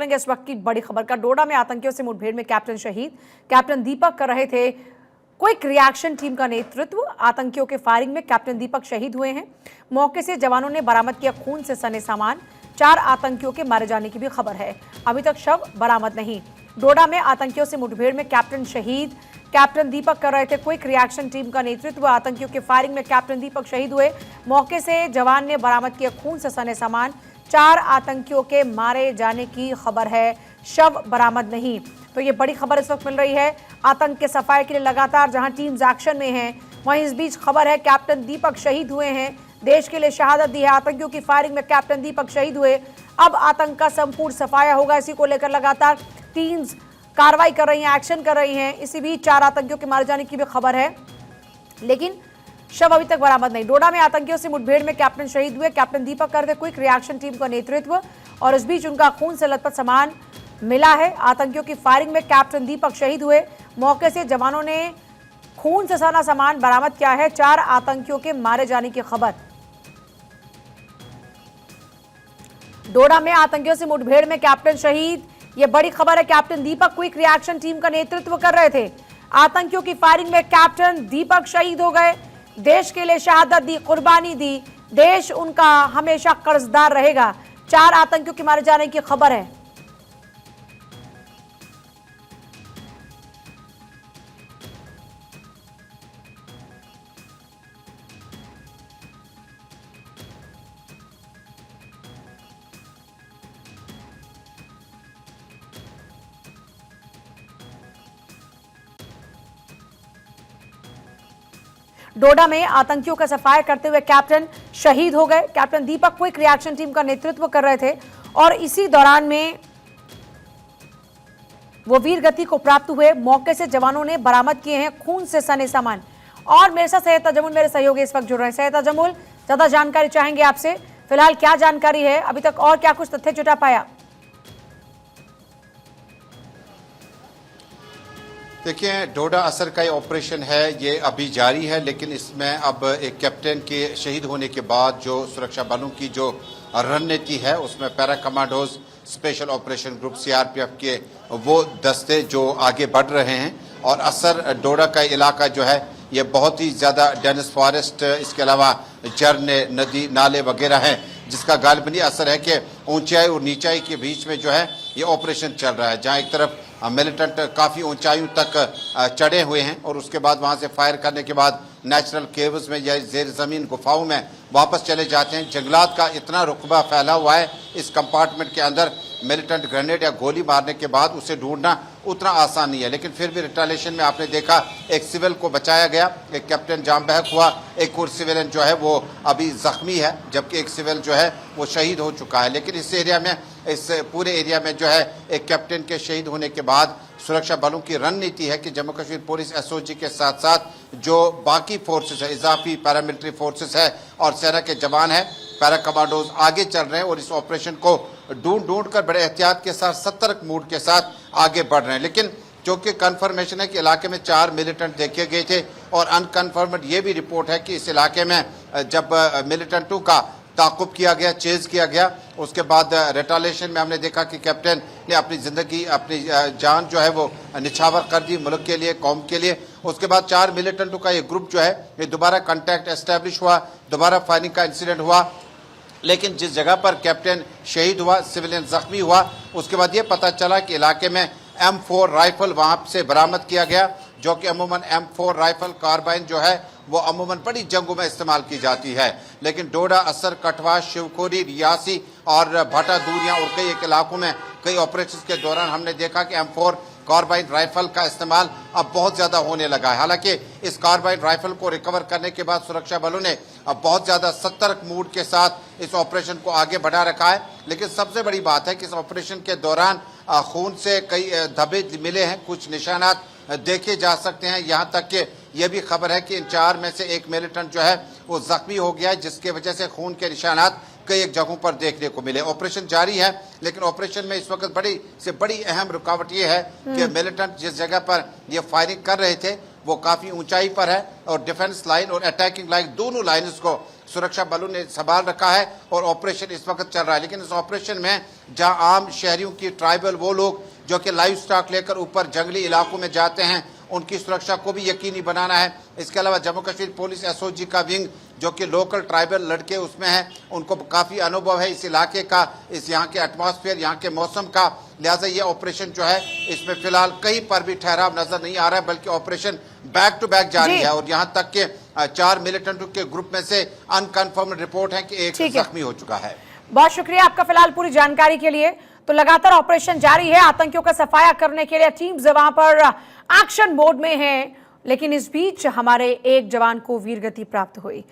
करेंगे इस वक्त की बड़ी खबर का। डोडा में आतंकियों से मुठभेड़ में कैप्टन शहीद, कैप्टन दीपक कर रहे थे क्विक रिएक्शन टीम का नेतृत्व। आतंकियों के फायरिंग में कैप्टन दीपक शहीद हुए हैं। मौके से जवानों ने बरामद किया खून से सने सामान। 4 आतंकियों के मारे जाने की भी खबर है, अभी तक शव बरामद नहीं। डोडा में आतंकियों से मुठभेड़ में कैप्टन शहीद, कैप्टन दीपक कर रहे थे क्विक रिएक्शन टीम का नेतृत्व। आतंकियों के फायरिंग में कैप्टन दीपक शहीद हुए। मौके से जवान ने बरामद किया खून से सने सामान। 4 आतंकियों के मारे जाने की खबर है, शव बरामद नहीं। तो ये बड़ी खबर इस वक्त मिल रही है। आतंक के सफाये के लिए लगातार जहां टीम्स एक्शन में हैं, वहीं इस बीच खबर है कैप्टन दीपक शहीद हुए हैं। देश के लिए शहादत दी है। आतंकियों की फायरिंग में कैप्टन दीपक शहीद हुए। अब आतंक का संपूर्ण सफाया होगा। इसी को लेकर लगातार टीम्स कार्रवाई कर रही हैं, एक्शन कर रही हैं। इसी बीच 4 आतंकियों के मारे जाने की भी खबर है, लेकिन शव अभी तक बरामद नहीं। डोडा में आतंकियों से मुठभेड़ में कैप्टन शहीद हुए। कैप्टन दीपक करते क्विक रिएक्शन टीम का नेतृत्व, और इस बीच उनका खून से लथपथ सामान मिला है। आतंकियों की फायरिंग में कैप्टन दीपक शहीद हुए। मौके से जवानों ने खून से सना सामान बरामद किया है। 4 आतंकियों के मारे जाने की खबर। डोडा में आतंकियों से मुठभेड़ में कैप्टन शहीद, यह बड़ी खबर है। कैप्टन दीपक क्विक रिएक्शन टीम का नेतृत्व कर रहे थे। आतंकियों की फायरिंग में कैप्टन दीपक शहीद हो गए। देश के लिए शहादत दी, कुर्बानी दी। देश उनका हमेशा कर्जदार रहेगा। 4 आतंकियों के मारे जाने की खबर है। डोडा में आतंकियों का सफाया करते हुए कैप्टन शहीद हो गए। कैप्टन दीपक क्विक रिएक्शन टीम का नेतृत्व कर रहे थे, और इसी दौरान में वो वीर गति को प्राप्त हुए। मौके से जवानों ने बरामद किए हैं खून से सने सामान। और मेरे साथ सैयद तजमुल मेरे सहयोगी इस वक्त जुड़ रहे हैं। सैयद तजमुल, ज्यादा जानकारी चाहेंगे आपसे। फिलहाल क्या जानकारी है अभी तक, और क्या कुछ तथ्य जुटा पाया? देखिए, डोडा असर का ये ऑपरेशन है, ये अभी जारी है, लेकिन इसमें अब एक कैप्टन के शहीद होने के बाद जो सुरक्षा बलों की जो रणनीति है, उसमें para commandos, special operation group, CRPF के वो दस्ते जो आगे बढ़ रहे हैं। और असर डोडा का इलाका जो है ये बहुत ही ज़्यादा डेंस फॉरेस्ट, इसके अलावा झरने, नदी, नाले वगैरह हैं, जिसका गालिबनी असर है कि ऊंचाई और नीचाई के बीच में जो है ये ऑपरेशन चल रहा है। जहाँ एक तरफ मिलिटेंट काफ़ी ऊंचाइयों तक चढ़े हुए हैं, और उसके बाद वहाँ से फायर करने के बाद नेचुरल केव्स में या जेर ज़मीन गुफाओं में वापस चले जाते हैं। जंगलात का इतना रुकबा फैला हुआ है इस कंपार्टमेंट के अंदर, मिलिटेंट ग्रेनेड या गोली मारने के बाद उसे ढूंढना उतना आसान नहीं है। लेकिन फिर भी रिटालिएशन में आपने देखा एक सिविल को बचाया गया, एक कैप्टन जाम बहक हुआ, एक और सिविलियन जो है वो अभी जख्मी है, जबकि एक सिविल जो है वो शहीद हो चुका है। लेकिन इस एरिया में, इस पूरे एरिया में जो है एक कैप्टन के शहीद होने के बाद सुरक्षा बलों की रणनीति है कि जम्मू कश्मीर पुलिस एसओजी के साथ साथ जो बाकी फोर्सेस है, इजाफी पैरामिलिट्री फोर्सेस है और सेना के जवान है, पैरा कमांडोज आगे चल रहे हैं और इस ऑपरेशन को ढूंढ कर बड़े एहतियात के साथ, सतर्क मूड के साथ आगे बढ़ रहे हैं। लेकिन जो कि कन्फर्मेशन है कि इलाके में 4 मिलिटेंट देखे गए थे, और अनकन्फर्म्ड ये भी रिपोर्ट है कि इस इलाके में जब मिलिटेंटों का ताकुब किया गया, चेज किया गया, उसके बाद रिटालिएशन में हमने देखा कि कैप्टन ने अपनी ज़िंदगी, अपनी जान जो है वो निछावर कर दी मुल्क के लिए, कौम के लिए। उसके बाद 4 मिलिटेंटों का ये ग्रुप जो है ये दोबारा कॉन्टैक्ट एस्टेब्लिश हुआ, दोबारा फायरिंग का इंसिडेंट हुआ। लेकिन जिस जगह पर कैप्टन शहीद हुआ, सिविलियन जख्मी हुआ, उसके बाद ये पता चला कि इलाके में M4 राइफल वहाँ से बरामद किया गया, जो कि अमूमन M4 राइफल कार्बाइन जो है वो अमूमन बड़ी जंगों में इस्तेमाल की जाती है। लेकिन डोडा, असर, कठवा, शिवखोरी, रियासी और भाटा दूरियां और कई एक इलाकों में कई ऑपरेशन के दौरान हमने देखा कि M4 कार्बाइन राइफल का इस्तेमाल अब बहुत ज़्यादा होने लगा है। हालांकि इस कार्बाइन राइफल को रिकवर करने के बाद सुरक्षा बलों ने अब बहुत ज़्यादा सतर्क मूड के साथ इस ऑपरेशन को आगे बढ़ा रखा है। लेकिन सबसे बड़ी बात है कि इस ऑपरेशन के दौरान खून से कई धब्बे मिले हैं, कुछ निशानात देखे जा सकते हैं। यहाँ तक कि यह भी खबर है कि इन 4 में से एक मिलिटेंट जो है वो जख्मी हो गया है, जिसके वजह से खून के निशानात कई एक जगहों पर देखने को मिले। ऑपरेशन जारी है, लेकिन ऑपरेशन में इस वक्त बड़ी अहम रुकावट ये है कि मिलिटेंट जिस जगह पर ये फायरिंग कर रहे थे वो काफी ऊंचाई पर है और डिफेंस लाइन और अटैकिंग लाइन दोनों लाइन्स को सुरक्षा बलों ने संभाल रखा है और ऑपरेशन इस वक्त चल रहा है। लेकिन इस ऑपरेशन में जहां आम शहरियों की ट्राइबल वो लोग जो कि लाइव स्टॉक लेकर ऊपर जंगली इलाकों में जाते हैं उनकी सुरक्षा को भी यकीनी बनाना है। इसके अलावा जम्मू कश्मीर पुलिस एसओजी का विंग जो कि लोकल ट्राइबल लड़के उसमें है, उनको काफ़ी अनुभव है इस इलाके का, इस यहाँ के एटमॉस्फेयर, यहाँ के मौसम का। लिहाजा ये ऑपरेशन जो है इसमें फिलहाल कहीं पर भी ठहराव नजर नहीं आ रहा है, बल्कि ऑपरेशन बैक टू बैक जारी है। और यहाँ तक के 4 मिलिटेंटों के ग्रुप में से अनकन्फर्म्ड रिपोर्ट है कि एक जख्मी हो चुका है। बहुत शुक्रिया आपका फिलहाल पूरी जानकारी के लिए। तो लगातार ऑपरेशन जारी है, आतंकियों का सफाया करने के लिए टीम्स वहां पर एक्शन मोड में है, लेकिन इस बीच हमारे एक जवान को वीरगति प्राप्त हुई।